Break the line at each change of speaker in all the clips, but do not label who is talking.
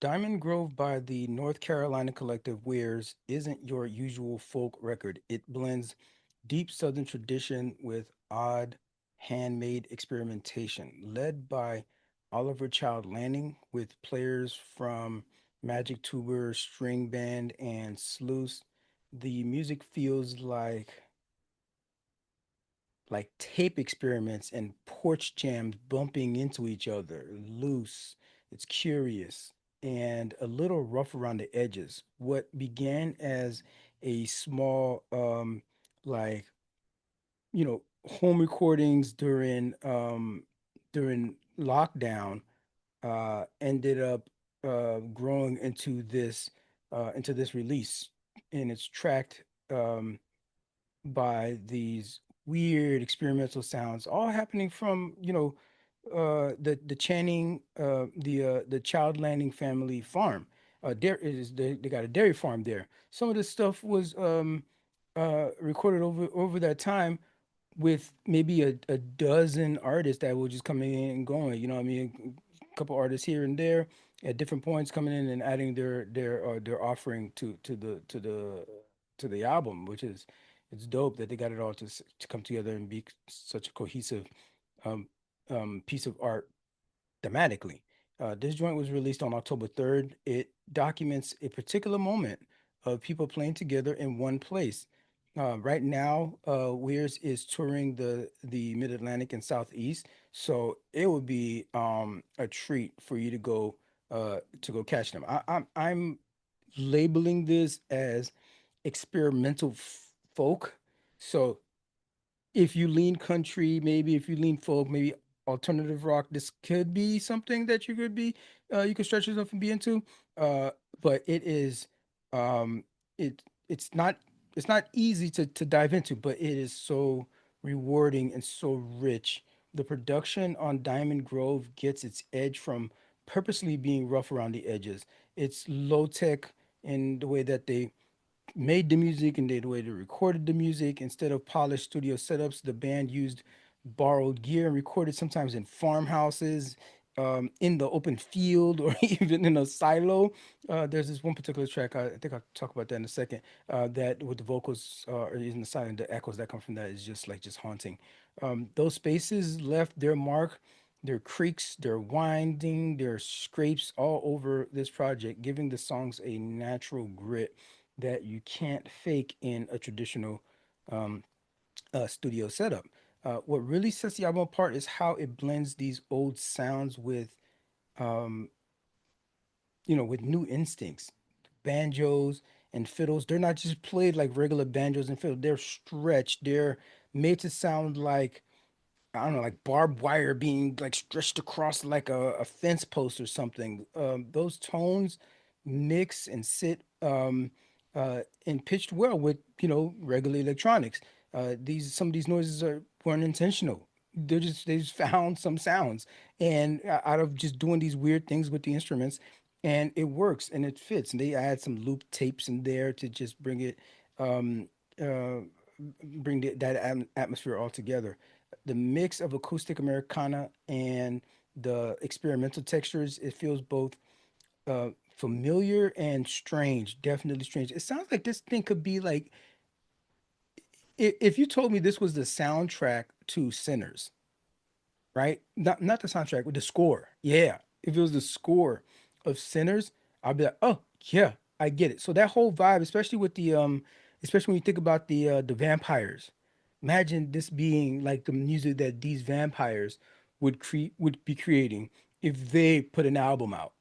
Diamond Grove by the North Carolina collective Weirs isn't your usual folk record. It blends deep Southern tradition with odd handmade experimentation. Led by Oliver Child Lanning, with players from Magic Tuber, String Band, and Sluice, the music feels like tape experiments and porch jams bumping into each other, loose, it's curious, and a little rough around the edges. What began as a small, like, home recordings during lockdown, ended up growing into this release, and it's tracked by these weird experimental sounds, all happening from the Channing the Child Landing family farm. They got a dairy farm there. Some of this stuff was recorded over that time with maybe a dozen artists that were just coming in and going. You know what I mean? A couple artists here and there at different points coming in and adding their offering to the album, which is it's dope that they got it all to come together and be such a cohesive um, piece of art thematically. This joint was released on October 3rd. It documents a particular moment of people playing together in one place. Right now, Weirs is touring the Mid Atlantic and Southeast, so it would be a treat for you to go catch them. I'm labeling this as experimental folk. So if you lean country, maybe if you lean folk, maybe alternative rock, this could be something that you could stretch yourself and be into. Uh, but it is, it it's not it's not easy to dive into, but it is so rewarding and so rich. The production on Diamond Grove gets its edge from purposely being rough around the edges. It's low tech in the way that they made the music and the way they recorded the music. Instead of polished studio setups, the band used borrowed gear and recorded sometimes in farmhouses, in the open field, or even in a silo. There's this one particular track, I think I'll talk about that in a second, that with the vocals or in the silent, the echoes that come from that is just haunting. Those spaces left their mark, their creaks, their winding, their scrapes all over this project, giving the songs a natural grit that you can't fake in a traditional um, studio setup. What really sets the album apart is how it blends these old sounds um, with new instincts. Banjos and fiddles, they're not just played like regular banjos and fiddles. They're stretched. They're made to sound like, I don't know, like barbed wire being like stretched across like a fence post or something. Those tones mix and sit and pitched well with regular electronics. These Some of these noises weren't intentional. They just found some sounds and out of just doing these weird things with the instruments, and it works and it fits. And they add some loop tapes in there to just um, uh, bring that atmosphere all together. The mix of acoustic Americana and the experimental textures, it feels both familiar and strange. Definitely strange. It sounds like this thing could be like, if you told me this was the soundtrack to Sinners, right? Not the soundtrack, with the score. Yeah, if it was the score of Sinners, I'd be like, oh yeah, I get it. So that whole vibe, especially when you think about the vampires. Imagine this being like the music that these vampires would be creating if they put an album out,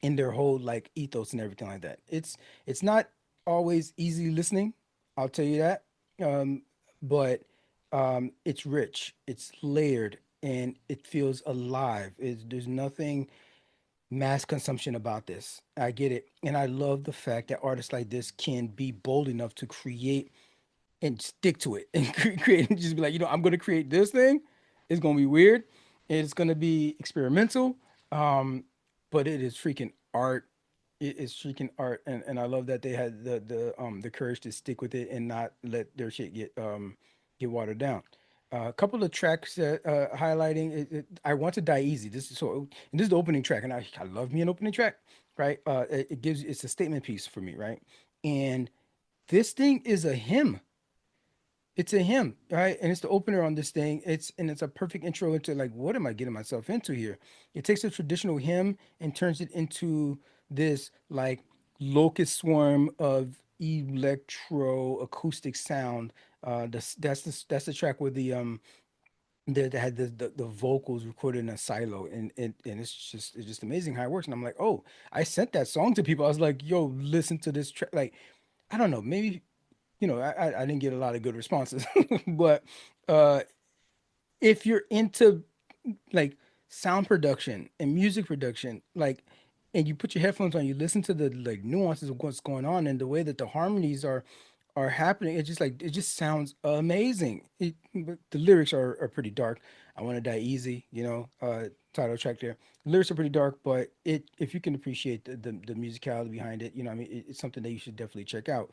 in their whole like ethos and everything like that. It's not always easy listening, I'll tell you that. Um, but it's rich, it's layered, and it feels alive. There's nothing mass consumption about this. I get it, and I love the fact that artists like this can be bold enough to create and stick to it and create and just be like, I'm going to create this thing. It's going to be weird. It's going to be experimental. Um, but it is freaking art. It is freaking art, and I love that they had the courage to stick with it and not let their shit get watered down. A couple of tracks that highlighting I Want to Die Easy. This is so, and this is the opening track, and I love me an opening track, right? It gives, it's a statement piece for me, right? And this thing is a hymn. It's a hymn, right? And it's the opener on this thing. It's a perfect intro into like, what am I getting myself into here? It takes a traditional hymn and turns it into this like locust swarm of electro acoustic sound. That's the track where that had the vocals recorded in a silo, and it's just amazing how it works. And I'm like, oh, I sent that song to people. I was like, yo, listen to this track. Like, I don't know, maybe I didn't get a lot of good responses, but uh, if you're into like sound production and music production, like, and you put your headphones on, you listen to the like nuances of what's going on and the way that the harmonies are happening. It's just like it just sounds amazing. But the lyrics are pretty dark. I want to die easy, title track there. The lyrics are pretty dark, but it if you can appreciate the musicality behind it, I mean, it's something that you should definitely check out.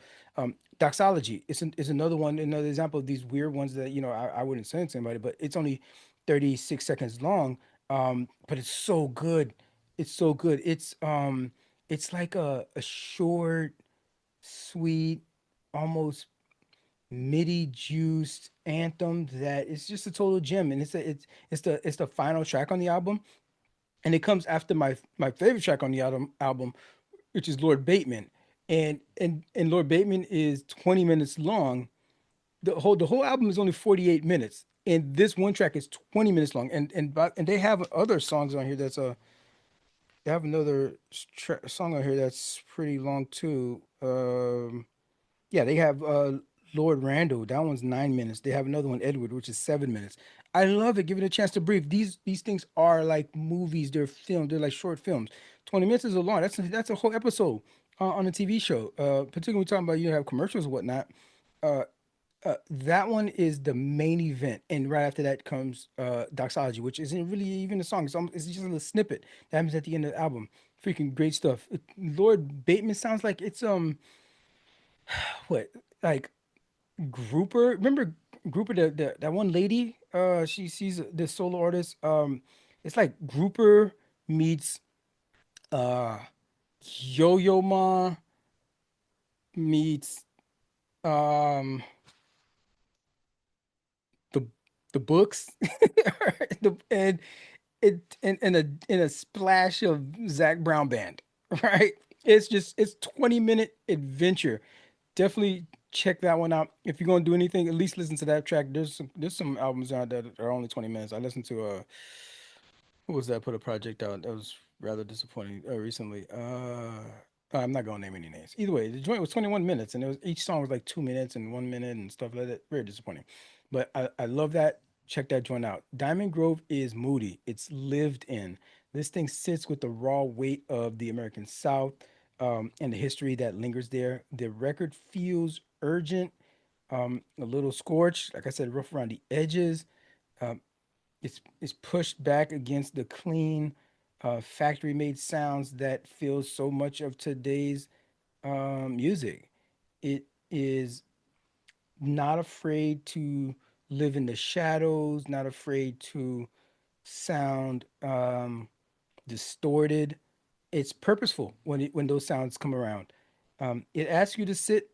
Doxology is another one, another example of these weird ones that I wouldn't send to anybody, but it's only 36 seconds long. But it's so good. It's so good. It's like a short, sweet, almost MIDI juiced anthem that is just a total gem. And it's the final track on the album. And it comes after my favorite track on the album, which is Lord Bateman. And Lord Bateman is 20 minutes long. The whole album is only 48 minutes, and this one track is 20 minutes long. And they have other songs on here they have another song on here that's pretty long too. Yeah, they have Lord Randall. That one's 9 minutes. They have another one, Edward, which is 7 minutes. I love it. Give it a chance to breathe. These things are like movies. They're filmed. They're like short films. 20 minutes is a long. That's a whole episode on a TV show. Particularly when we're talking about have commercials and whatnot. Uh, that one is the main event, and right after that comes Doxology, which isn't really even a song. It's just a little snippet that happens at the end of the album. Freaking great stuff. Lord Bateman sounds like it's what, like Grouper. Remember Grouper, that one lady? She's the solo artist. It's like Grouper meets uh Yo Yo Ma meets um the the books, and a splash of Zach Brown band, right? It's 20-minute adventure. Definitely check that one out. If you're gonna do anything, at least listen to that track. There's some albums out there that are only 20 minutes. I listened to who was that put a project out that was rather disappointing recently. I'm not gonna name any names. Either way, the joint was 21 minutes, and it was each song was like 2 minutes and 1 minute and stuff like that. Very disappointing. But I love that. Check that joint out. Diamond Grove is moody. It's lived in. This thing sits with the raw weight of the American South, and the history that lingers there. The record feels urgent, a little scorched, like I said, rough around the edges. Um, it's pushed back against the clean, factory made sounds that fill so much of today's music. It is not afraid to live in the shadows, not afraid to sound distorted. It's purposeful when those sounds come around. It asks you to sit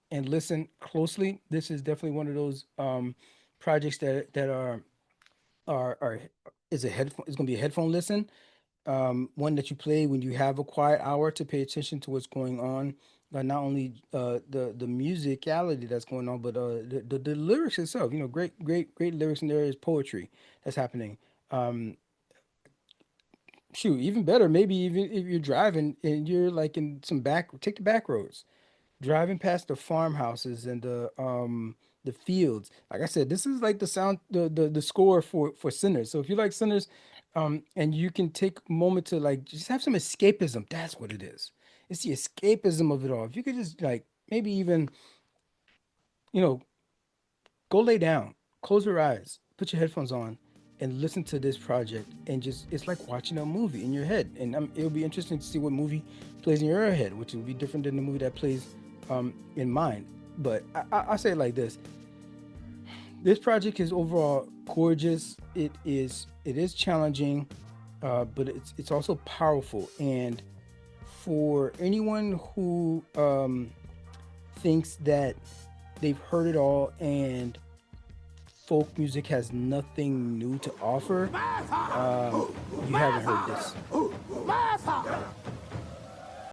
and listen closely. This is definitely one of those projects that are is a headphone. It's gonna be a headphone listen. One that you play when you have a quiet hour to pay attention to what's going on. Not only the musicality that's going on, but the lyrics itself. Great lyrics, and there is poetry that's happening. Um, Shoot, even better, maybe even if you're driving and you're like in take the back roads, driving past the farmhouses and the fields. Like I said, this is like the sound, the score for Sinners. So if you like Sinners, and you can take a moment to like just have some escapism. That's what it is. It's the escapism of it all. If you could just like maybe even you know go lay down, close your eyes, put your headphones on, and listen to this project. And just, it's like watching a movie in your head. And it'll be interesting to see what movie plays in your head, which will be different than the movie that plays in mine. But I say it like this: This project is overall gorgeous. It is challenging, but it's also powerful. And for anyone who thinks that they've heard it all and folk music has nothing new to offer, you haven't heard this.